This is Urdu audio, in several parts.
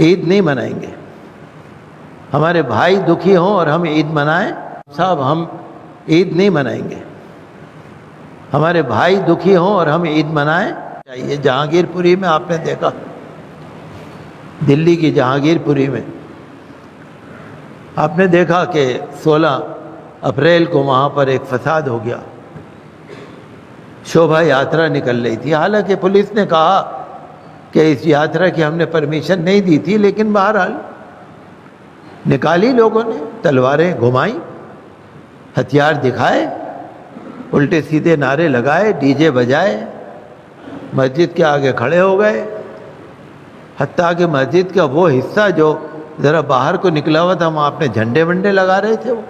عید نہیں منائیں گے. ہمارے بھائی دکھی ہوں اور ہم عید منائیں؟ صاحب ہم عید نہیں منائیں گے. ہمارے بھائی دکھی ہوں اور ہم عید منائیں چاہیے. جہانگیر پوری میں آپ نے دیکھا، دلی کی جہانگیر پوری میں آپ نے دیکھا کہ 16 اپریل کو وہاں پر ایک فساد ہو گیا. شوبھا یاترا نکل رہی تھی، حالانکہ پولیس نے کہا کہ اس یاترا کی ہم نے پرمیشن نہیں دی تھی، لیکن بہرحال نکالی لوگوں نے، تلواریں گھمائیں، ہتھیار دکھائے، الٹے سیدھے نعرے لگائے، ڈی جے بجائے، مسجد کے آگے کھڑے ہو گئے. حتیٰ کہ مسجد کا وہ حصہ جو ذرا باہر کو نکلا ہوا تھا وہاں اپنے جھنڈے ونڈے لگا رہے تھے. وہ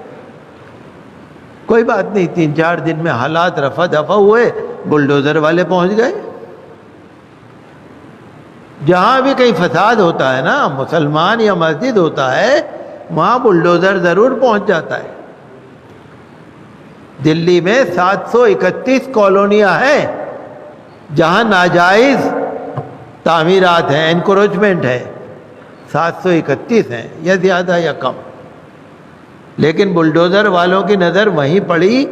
کوئی بات نہیں، 3-4 دن میں حالات رفع دفع ہوئے، بلڈوزر والے پہنچ گئے. جہاں بھی کہیں فساد ہوتا ہے نا، مسلمان یا مسجد ہوتا ہے، وہاں بلڈوزر ضرور پہنچ جاتا ہے. دلی میں 731 کالونیاں ہیں جہاں ناجائز تعمیرات ہیں، انکروچمنٹ ہے. 731 ہیں، یا زیادہ یا کم. لیکن بلڈوزر والوں کی نظر وہیں پڑی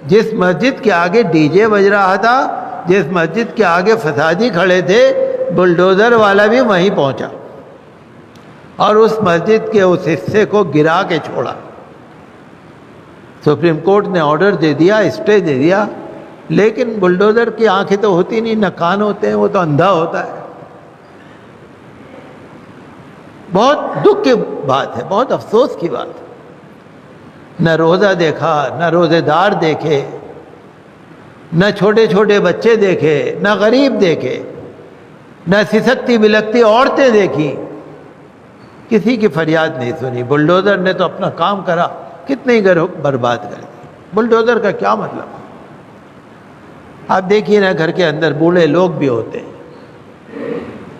جس مسجد کے آگے ڈی جے بج رہا تھا، جس مسجد کے آگے فسادی کھڑے تھے، بلڈوزر والا بھی وہیں پہنچا اور اس مسجد کے اس حصے کو گرا کے چھوڑا. سپریم کورٹ نے آرڈر دے دیا، اسٹے دے دیا، لیکن بلڈوزر کی آنکھیں تو ہوتی نہیں، نہ کان ہوتے ہیں، وہ تو اندھا ہوتا ہے. بہت دکھ کی بات ہے، بہت افسوس کی بات ہے. نہ روزہ دیکھا، نہ روزے دار دیکھے، نہ چھوٹے چھوٹے بچے دیکھے، نہ غریب دیکھے، نہ سسکتی بلکتی عورتیں دیکھی. کسی کی فریاد نہیں سنی. بلڈوزر نے تو اپنا کام کرا، کتنے گھر برباد کر دی. بلڈوزر کا کیا مطلب؟ آپ دیکھیے نا، گھر کے اندر بوڑھے لوگ بھی ہوتے ہیں،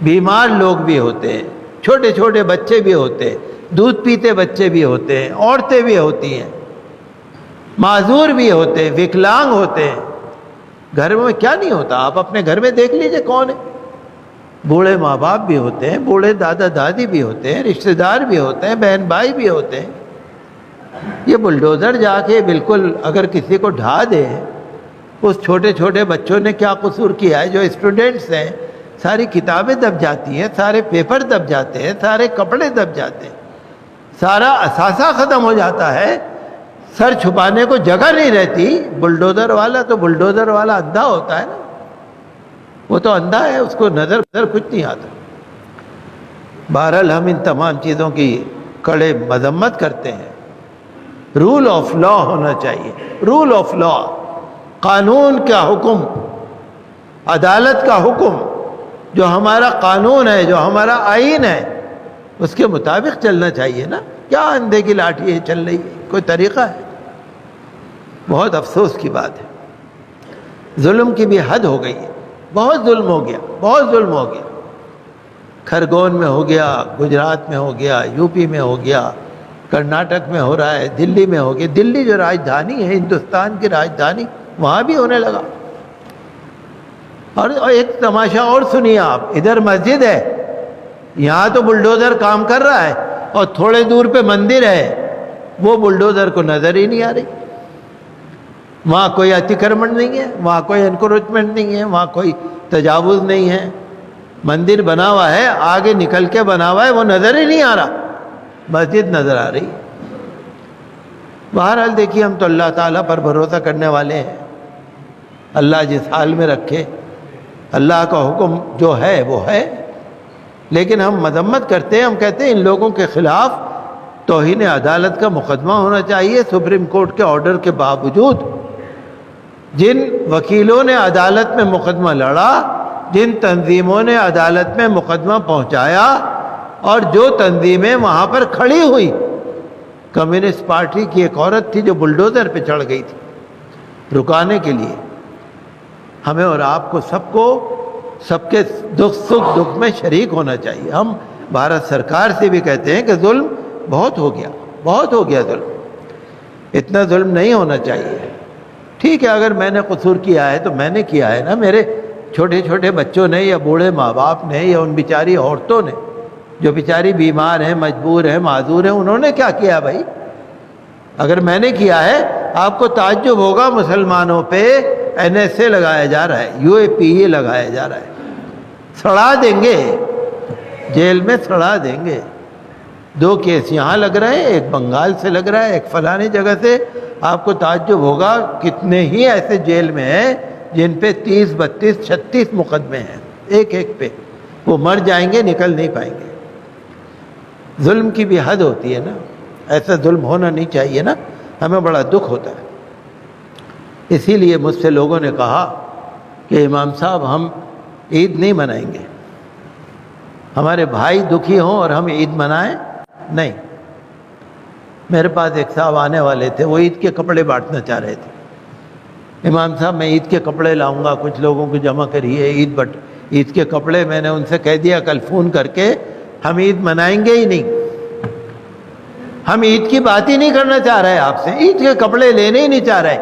بیمار لوگ بھی ہوتے ہیں، چھوٹے چھوٹے بچے بھی ہوتے ہیں، دودھ پیتے بچے بھی ہوتے ہیں، عورتیں بھی ہوتی ہیں، معذور بھی ہوتے ہیں، وکلانگ ہوتے ہیں. گھر میں کیا نہیں ہوتا؟ آپ اپنے گھر میں دیکھ لیجئے کون ہے. بوڑھے ماں باپ بھی ہوتے ہیں، بوڑھے دادا دادی بھی ہوتے ہیں، رشتہ دار بھی ہوتے ہیں، بہن بھائی بھی ہوتے ہیں. یہ بلڈوزر جا کے بالکل اگر کسی کو ڈھا دے، اس چھوٹے چھوٹے بچوں نے کیا قصور کیا ہے؟ جو اسٹوڈنٹس ہیں، ساری کتابیں دب جاتی ہیں، سارے پیپر دب جاتے ہیں، سارے کپڑے دب جاتے ہیں، سارا اثاثہ ختم ہو جاتا ہے، سر چھپانے کو جگہ نہیں رہتی. بلڈوزر والا تو بلڈوزر والا اندھا ہوتا ہے نا، وہ تو اندھا ہے، اس کو نظر کچھ نہیں آتا. بہرحال ہم ان تمام چیزوں کی کڑے مذمت کرتے ہیں. رول آف لا ہونا چاہیے، رول آف لا، قانون کا حکم، عدالت کا حکم، جو ہمارا قانون ہے، جو ہمارا آئین ہے، اس کے مطابق چلنا چاہیے نا. کیا اندھے کی لاٹھی ہے چل رہی ہے؟ کوئی طریقہ ہے؟ بہت افسوس کی بات ہے. ظلم کی بھی حد ہو گئی ہے، بہت ظلم ہو گیا، بہت ظلم ہو گیا. کھرگون میں ہو گیا، گجرات میں ہو گیا، یو پی میں ہو گیا، کرناٹک میں ہو رہا ہے، دلی میں ہو گیا. دلی جو راجدھانی ہے، ہندوستان کی راجدھانی، وہاں بھی ہونے لگا. اور ایک تماشا اور سنیے آپ، ادھر مسجد ہے، یہاں تو بلڈوزر کام کر رہا ہے، اور تھوڑے دور پہ مندر ہے، وہ بلڈوزر کو نظر ہی نہیں آ رہی. وہاں کوئی اتیکرمن نہیں ہے، وہاں کوئی انکروچمنٹ نہیں ہے، وہاں کوئی تجاوز نہیں ہے. مندر بنا ہوا ہے، آگے نکل کے بنا ہوا ہے، وہ نظر ہی نہیں آ رہا، مسجد نظر آ رہی. بہرحال دیکھیے، ہم تو اللہ تعالیٰ پر بھروسہ کرنے والے ہیں. اللہ جس حال میں رکھے، اللہ کا حکم جو ہے وہ ہے. لیکن ہم مذمت کرتے ہیں، ہم کہتے ہیں ان لوگوں کے خلاف توہین عدالت کا مقدمہ ہونا چاہیے. سپریم کورٹ کے آرڈر کے باوجود جن وکیلوں نے عدالت میں مقدمہ لڑا، جن تنظیموں نے عدالت میں مقدمہ پہنچایا، اور جو تنظیمیں وہاں پر کھڑی ہوئی، کمیونسٹ پارٹی کی ایک عورت تھی جو بلڈوزر پہ چڑھ گئی تھی رکانے کے لیے. ہمیں اور آپ کو سب کے دکھ میں شریک ہونا چاہیے. ہم بھارت سرکار سے بھی کہتے ہیں کہ ظلم بہت ہو گیا، بہت ہو گیا ظلم. اتنا ظلم نہیں ہونا چاہیے. ٹھیک ہے، اگر میں نے قصور کیا ہے تو میں نے کیا ہے نا. میرے چھوٹے چھوٹے بچوں نے، یا بوڑھے ماں باپ نے، یا ان بیچاری عورتوں نے جو بیچاری بیمار ہیں، مجبور ہیں، معذور ہیں، انہوں نے کیا کیا بھائی؟ اگر میں نے کیا ہے، آپ کو تعجب ہوگا مسلمانوں پہ NSA لگایا جا رہا ہے، UAPA لگایا جا رہا ہے، سڑا دیں گے، جیل میں سڑا دیں گے۔ 2 کیس یہاں لگ رہے ہیں، ایک بنگال سے لگ رہا ہے، ایک فلانی جگہ سے۔ آپ کو تعجب ہوگا کتنے ہی ایسے جیل میں ہیں جن پہ 30، 32، 36 مقدمے ہیں، ایک ایک پہ۔ وہ مر جائیں گے، نکل نہیں پائیں گے۔ ظلم کی بھی حد ہوتی ہے نا، ایسا ظلم ہونا نہیں چاہیے نا، ہمیں بڑا دکھ ہوتا ہے۔ اسی لیے مجھ سے لوگوں نے کہا کہ امام صاحب ہم عید نہیں منائیں گے، ہمارے بھائی دکھی ہوں اور ہم عید منائیں نہیں۔ میرے پاس ایک صاحب آنے والے تھے، وہ عید کے کپڑے بانٹنا چاہ رہے تھے۔ امام صاحب میں عید کے کپڑے لاؤں گا، کچھ لوگوں کو جمع کریے، عید کے کپڑے۔ میں نے ان سے کہہ دیا کل فون کر کے، ہم عید منائیں گے ہی نہیں، ہم عید کی بات ہی نہیں کرنا چاہ رہے آپ سے، عید کے کپڑے لینے ہی نہیں چاہ رہے۔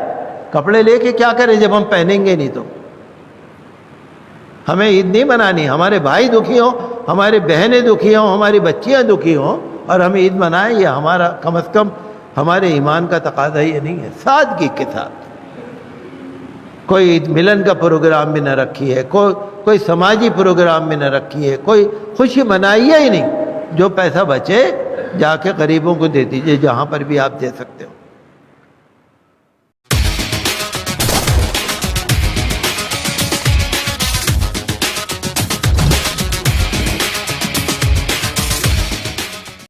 کپڑے لے کے کیا کریں جب ہم پہنیں گے نہیں تو؟ ہمیں عید نہیں منانی، ہمارے بھائی دکھی ہوں، ہماری بہنیں دکھی ہوں، ہماری بچیاں دکھی ہوں اور ہم عید منائیں، یہ ہمارا کم از کم ہمارے ایمان کا تقاضا یہ نہیں ہے۔ سادگی کے ساتھ کوئی عید ملن کا پروگرام بھی نہ رکھی ہے، کوئی سماجی پروگرام بھی نہ رکھی ہے، کوئی خوشی منائیے ہی نہیں۔ جو پیسہ بچے جا کے غریبوں کو دے دیجئے، جہاں پر بھی آپ دے سکتے ہو۔